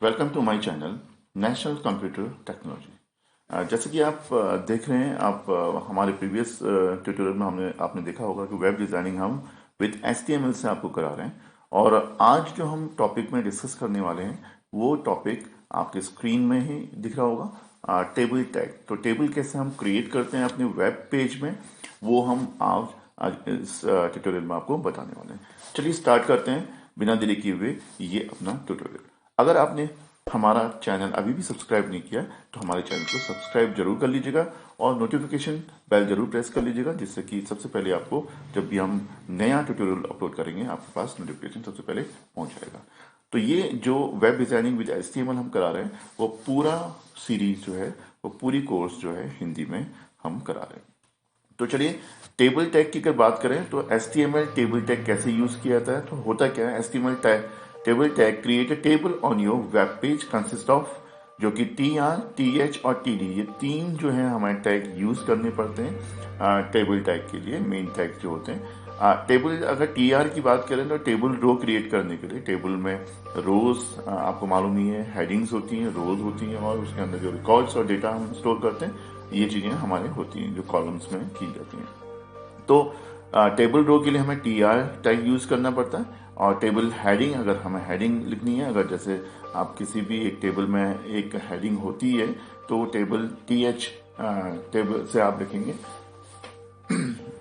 Welcome to my channel national computer technology. जैसे कि आप देख रहे हैं, आप हमारे प्रीवियस ट्यूटोरियल में हमने आपने देखा होगा कि वेब डिज़ाइनिंग हम विद HTML से आपको करा रहे हैं। और आज जो हम टॉपिक में डिस्कस करने वाले हैं वो टॉपिक आपके स्क्रीन में ही दिख रहा होगा, टेबल टैग। तो टेबल कैसे हम क्रिएट करते हैं अपने वेब पेज में, वो हम आज इस ट्यूटोरियल में आपको बताने वाले हैं। चलिए स्टार्ट करते हैं बिना देरी किए हुए ये अपना ट्यूटोरियल। अगर आपने हमारा चैनल अभी भी सब्सक्राइब नहीं किया तो हमारे चैनल को सब्सक्राइब जरूर कर लीजिएगा और नोटिफिकेशन बेल जरूर प्रेस कर लीजिएगा, जिससे कि सबसे पहले आपको जब भी हम नया ट्यूटोरियल अपलोड करेंगे आपके पास नोटिफिकेशन सबसे पहले पहुंच जाएगा। तो ये जो वेब डिजाइनिंग विद HTML हम करा रहे हैं वो पूरा सीरीज जो है, वो पूरी कोर्स जो है हिंदी में हम करा रहे हैं। तो चलिए टेबल टैग की अगर बात करें तो HTML टेबल टैग कैसे यूज किया जाता है। तो होता क्या है, HTML tag table tag create a table on your web page consist of, जो कि TR, TH और TD, ये तीन जो है हमारे टैग यूज करने पड़ते हैं टेबल टैग के लिए। मेन टैग जो होते हैं टेबल, अगर TR की बात करें तो टेबल रो क्रिएट करने के लिए, टेबल में रोज आपको मालूम ही है, हेडिंग्स होती हैं, रोज होती हैं, और उसके अंदर जो रिकॉर्ड्स और डेटा हम स्टोर करते हैं ये चीजें हमारे होती हैं जो कॉलम्स में की जाती हैं। तो टेबल रो के लिए हमें TR टैग यूज करना पड़ता है। और टेबल हेडिंग, अगर हमें हेडिंग लिखनी है, अगर जैसे आप किसी भी एक टेबल में एक हेडिंग होती है तो टेबल TH टेबल से आप लिखेंगे।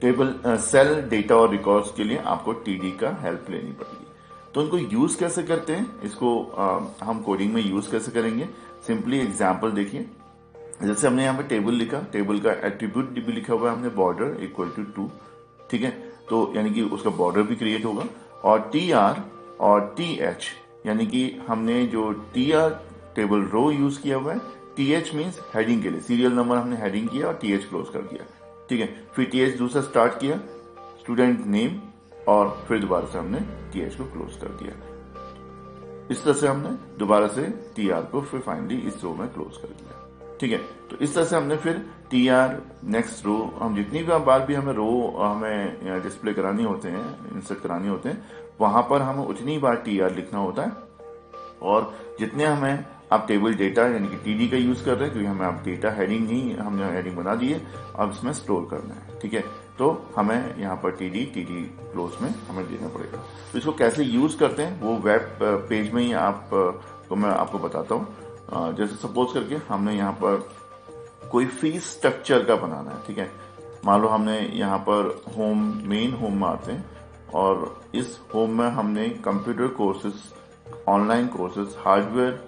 टेबल सेल डेटा और रिकॉर्ड्स के लिए आपको TD का हेल्प लेनी पड़ेगी। तो इनको यूज कैसे करते हैं, इसको हम कोडिंग में यूज कैसे करेंगे, सिंपली एग्जाम्पल देखिए। जैसे हमने यहाँ पे टेबल लिखा, टेबल का एट्रीब्यूट भी लिखा हुआ है हमने, बॉर्डर इक्वल टू 2, ठीक है। तो यानी कि उसका बॉर्डर भी क्रिएट होगा। और TR और TH, यानी कि हमने जो TR टेबल रो यूज किया हुआ है, TH मीन्स हेडिंग के लिए, सीरियल नंबर हमने हेडिंग किया और TH क्लोज कर दिया, ठीक है। फिर TH दूसरा स्टार्ट किया, स्टूडेंट नेम, और फिर दोबारा से हमने TH को क्लोज कर दिया। इस तरह से हमने दोबारा से TR को फिर फाइनली इस रो में क्लोज कर दिया, ठीक है। तो इस तरह से हमने फिर TR नेक्स्ट रो, हम जितनी बार भी हमें रो हमें डिस्प्ले करानी होते हैं, इंसर्ट करानी होते हैं, वहां पर हमें उतनी बार TR लिखना होता है। और जितने हमें आप टेबल डेटा यानी कि TD का यूज कर रहे हैं, क्योंकि हमें आप डेटा हेडिंग ही हमने हेडिंग बना दी है, अब इसमें स्टोर करना है, ठीक है। तो हमें यहाँ पर TD क्लोज में हमें देना पड़ेगा। तो इसको कैसे यूज करते हैं वो वेब पेज में ही तो मैं आपको बताता हूँ। जैसे सपोज करके हमने यहाँ पर कोई फीस स्ट्रक्चर का बनाना है, ठीक है। मान लो हमने यहाँ पर मेन होम में आते हैं और इस होम में हमने computer courses, online courses, hardware,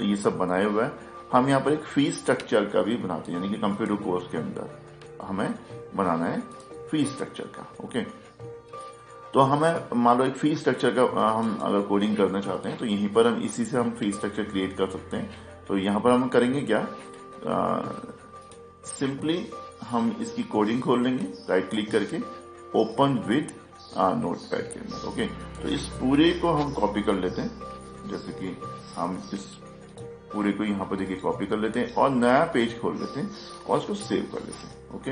ये सब बनाए हुए हैं। हम यहाँ पर एक फीस स्ट्रक्चर का भी बनाते हैं, यानी कि कंप्यूटर कोर्स के अंदर हमें बनाना है फीस स्ट्रक्चर का, ओके। तो हमें मान लो एक फीस स्ट्रक्चर का हम अगर कोडिंग करना चाहते हैं तो यहीं पर हम इसी से हम फीस स्ट्रक्चर क्रिएट कर सकते हैं। तो यहाँ पर हम करेंगे क्या, सिंपली हम इसकी कोडिंग खोल लेंगे राइट क्लिक करके, ओपन विद नोटपैड के अंदर, ओके। तो इस पूरे को हम कॉपी कर लेते हैं, जैसे कि हम इस पूरे को यहाँ पर देखिए कॉपी कर लेते हैं और नया पेज खोल लेते हैं और इसको सेव कर लेते हैं, ओके।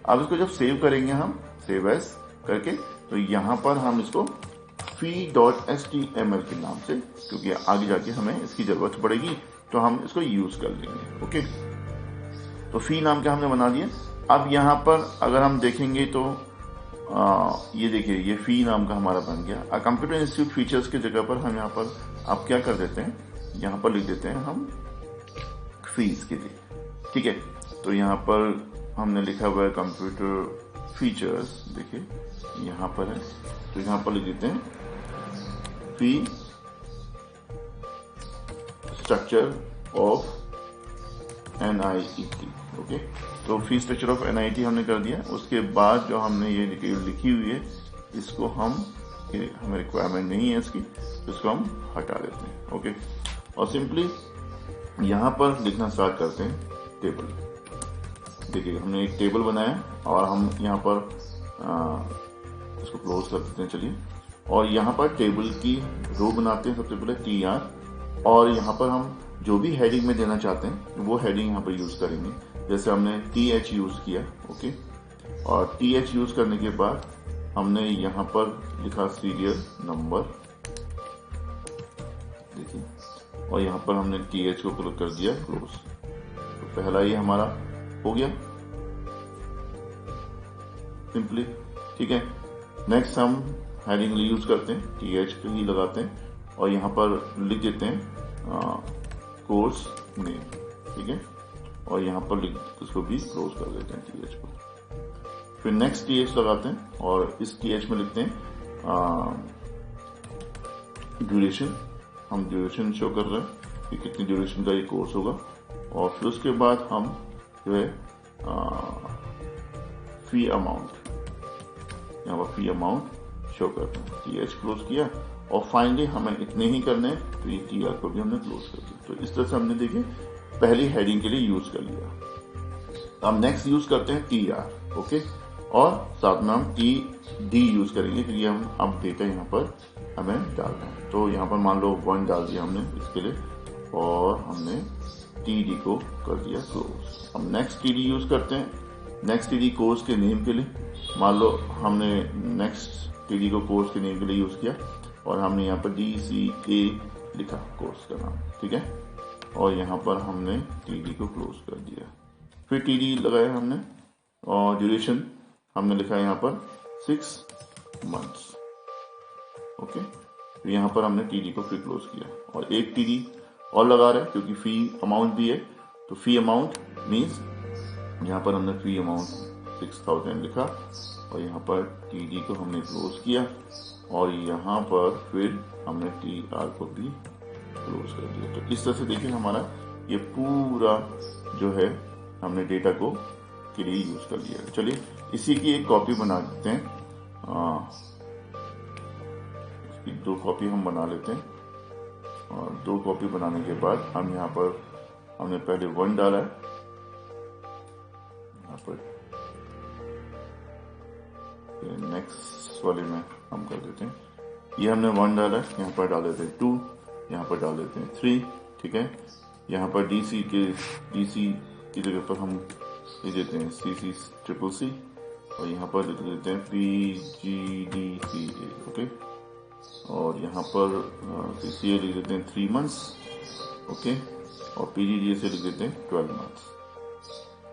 अब इसको जब सेव करेंगे हम सेव एज करके, तो यहाँ पर हम इसको fee.html के नाम से, क्योंकि आगे जाके हमें इसकी जरूरत पड़ेगी तो हम इसको यूज कर लेंगे, ओके। तो फी नाम का हमने बना दिया। अब यहाँ पर अगर हम देखेंगे तो ये देखिए, ये फी नाम का हमारा बन गया। कंप्यूटर इंस्टीट्यूट फीचर्स की जगह पर हम यहाँ पर आप क्या कर देते हैं, यहाँ पर लिख देते हैं हम फीस के लिए, ठीक है। तो यहाँ पर हमने लिखा हुआ है कंप्यूटर फीचर्स, देखिए यहाँ पर है, तो यहाँ पर लिख देते हैं fee structure of NIET, okay. तो फी स्ट्रक्चर ऑफ NIET हमने कर दिया। उसके बाद जो हमने ये लिखी हुई है, इसको हमें रिक्वायरमेंट नहीं है इसकी, तो इसको हम हटा देते हैं, ओके। और सिंपली यहाँ पर लिखना स्टार्ट करते हैं टेबल। देखिए हमने एक टेबल बनाया और हम यहाँ पर इसको क्लोज कर देते हैं, चलिए। और यहाँ पर टेबल की रो बनाते हैं सबसे पहले TR, और यहाँ पर हम जो भी हेडिंग में देना चाहते हैं वो हेडिंग यहाँ पर यूज करेंगे। जैसे हमने TH यूज किया, ओके। और TH यूज करने के बाद हमने यहाँ पर लिखा सीरियल नंबर, देखिए और यहाँ पर हमने TH को कर दिया क्लोज। तो पहला ये हमारा हो गया सिंपली, ठीक है। नेक्स्ट हम हेडिंग यूज करते हैं, TH पे ही लगाते हैं और यहाँ पर लिख देते हैं कोर्स नेम, ठीक है। और यहाँ पर उसको भी क्लोज कर देते हैं TH को। फिर नेक्स्ट TH लगाते हैं और इस TH में लिखते हैं ड्यूरेशन। हम ड्यूरेशन शो कर रहे हैं कि कितनी ड्यूरेशन का ये कोर्स होगा। और फिर उसके बाद हम जो है फी अमाउंट, यहाँ पर फी अमाउंट शो करते हैं। TH क्लोज किया और फाइनली हमें इतने ही करने हैं, तो ये TR को भी हमने क्लोज कर दिया। तो इस तरह से हमने देखिए पहली हेडिंग के लिए यूज कर लिया। अब नेक्स्ट यूज करते हैं TR, ओके। और साथ में हम TD यूज करेंगे क्योंकि हम अब डेटा यहाँ पर हमें डालना है। तो यहाँ पर मान लो 1 डाल दिया हमने इसके लिए और हमने TD को कर दिया क्लोज। अब नेक्स्ट TD यूज करते हैं। नेक्स्ट TD कोर्स के नेम के लिए, मान लो हमने नेक्स्ट TD को कोर्स के नेम के लिए यूज किया और हमने यहाँ पर DCA लिखा कोर्स का नाम, ठीक है। और यहाँ पर हमने TD को क्लोज कर दिया। फिर TD लगाया हमने और ड्यूरेशन हमने लिखा है यहाँ पर 6 मंथ्स, ओके। तो यहाँ पर हमने TD को फिर क्लोज किया और एक TD और लगा रहे हैं क्योंकि फी अमाउंट भी है। तो फी अमाउंट मीन्स यहाँ पर हमने फी अमाउंट 6000 लिखा और यहाँ पर TD को हमने क्लोज किया और यहाँ पर फिर हमने TR को भी क्लोज कर दिया। तो इस तरह से देखिए हमारा ये पूरा जो है हमने डेटा को के लिए यूज कर लिया। चलिए इसी की एक कॉपी बना देते हैं। इसकी 2 कॉपी हम बना लेते हैं और 2 कॉपी बनाने के बाद हम यहाँ पर हमने पहले 1 डाला है, यहाँ पर नेक्स्ट वाले में हम कर देते हैं। ये हमने 1 डाला है, यहाँ पर डाल देते हैं 2, यहाँ पर डाल देते हैं 3, ठीक है। यहाँ पर DC की जगह पर हम लिख देते हैं CC/CCC और यहाँ पर लिख देते हैं PGDCA, ओके। और यहाँ पर CCA लिख देते हैं 3 मंथ्स, ओके। और PGDCA लिख देते हैं 12 मंथ्स।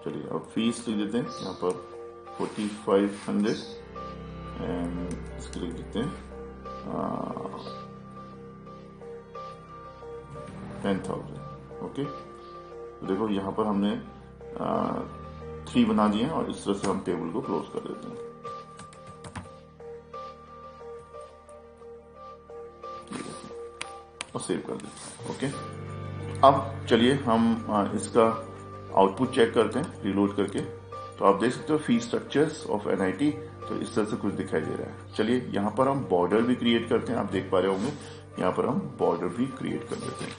चलिए अब फीस लिख देते हैं यहाँ पर 4500 एंड इसके लिख देते हैं 10,000, ओके। तो देखो यहाँ पर हमने 3 बना दिए और इस तरह से हम टेबल को क्लोज कर देते हैं। और सेव कर देते हैं, ओके। अब चलिए हम इसका आउटपुट चेक करते हैं रिलोड करके। तो आप देख सकते हो फी स्ट्रक्चर्स ऑफ NIT, तो इस तरह से कुछ दिखाई दे रहा है। चलिए यहाँ पर हम बॉर्डर भी क्रिएट करते हैं। आप देख पा रहे होंगे यहाँ पर हम बॉर्डर भी क्रिएट कर देते हैं।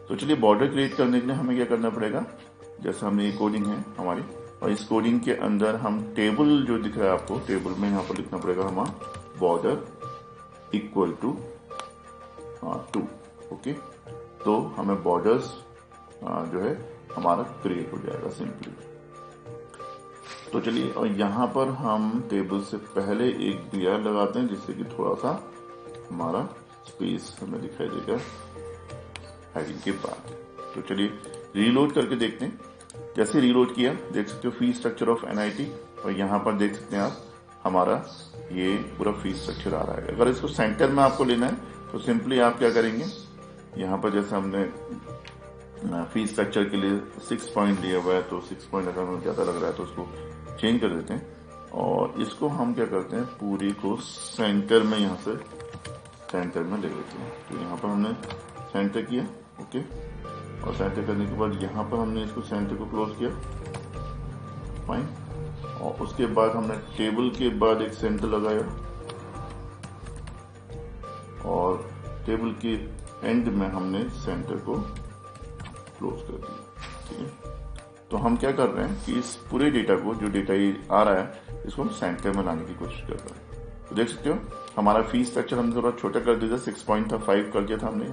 तो चलिए बॉर्डर क्रिएट करने के लिए हमें क्या करना पड़ेगा, जैसे हमने ये कोडिंग है हमारी और इस कोडिंग के अंदर हम टेबल जो दिख रहा है आपको, टेबल में यहाँ पर लिखना पड़ेगा हमारा बॉर्डर इक्वल टू 2, ओके। तो हमें बॉर्डर्स जो है हमारा क्रिएट हो जाएगा सिंपली। तो चलिए और यहाँ पर हम टेबल से पहले एक BR लगाते हैं जिससे कि थोड़ा सा हमारा स्पेस हमें दिखाई देगा हेडिंग के बाद। तो चलिए रीलोड करके देखते हैं। जैसे रीलोड किया देख सकते हो फी स्ट्रक्चर ऑफ NIT और यहाँ पर देख सकते हैं आप हमारा ये पूरा फी स्ट्रक्चर आ रहा है। अगर इसको सेंटर में आपको लेना है तो सिंपली आप क्या करेंगे, यहाँ पर जैसे हमने फी स्ट्रक्चर के लिए 6 पॉइंट लिया हुआ है तो 6 पॉइंट अगर हमें ज्यादा लग रहा है तो उसको चेंज कर देते हैं और इसको हम क्या करते हैं पूरी को सेंटर में यहाँ से सेंटर में ले लेते हैं। तो यहाँ पर हमने सेंटर किया, ओके। और सेंटर करने के बाद यहाँ पर हमने इसको सेंटर को क्लोज किया, फाइन। और उसके बाद हमने टेबल के बाद एक सेंटर लगाया और टेबल के एंड में हमने सेंटर को क्लोज कर दिया, ठीक है। तो हम क्या कर रहे हैं कि इस पूरे डेटा को, जो डेटा ये आ रहा है, इसको हम सेंटर में लाने की कोशिश कर रहे हैं। तो देख सकते हो हमारा फी स्ट्रक्चर हमने थोड़ा छोटा कर दिया था, 6 पॉइंट था 5 कर दिया था हमने,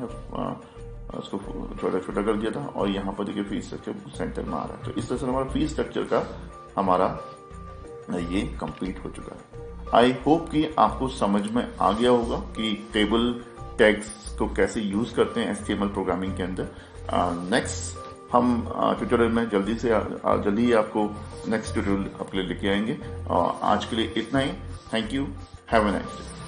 उसको छोटा कर दिया था और यहाँ पर देखिए फी स्ट्रक्चर सेंटर में आ रहा है। तो इस तरह से हमारा फी स्ट्रक्चर का हमारा ये कंप्लीट हो चुका है। आई होप कि आपको समझ में आ गया होगा कि टेबल टैग्स को कैसे यूज करते हैं HTML प्रोग्रामिंग के अंदर। नेक्स्ट हम ट्यूटोरियल में जल्दी ही आपको नेक्स्ट ट्यूटोरियल आपके लिए लेके आएंगे। आज के लिए इतना ही। Thank you. Have a nice day.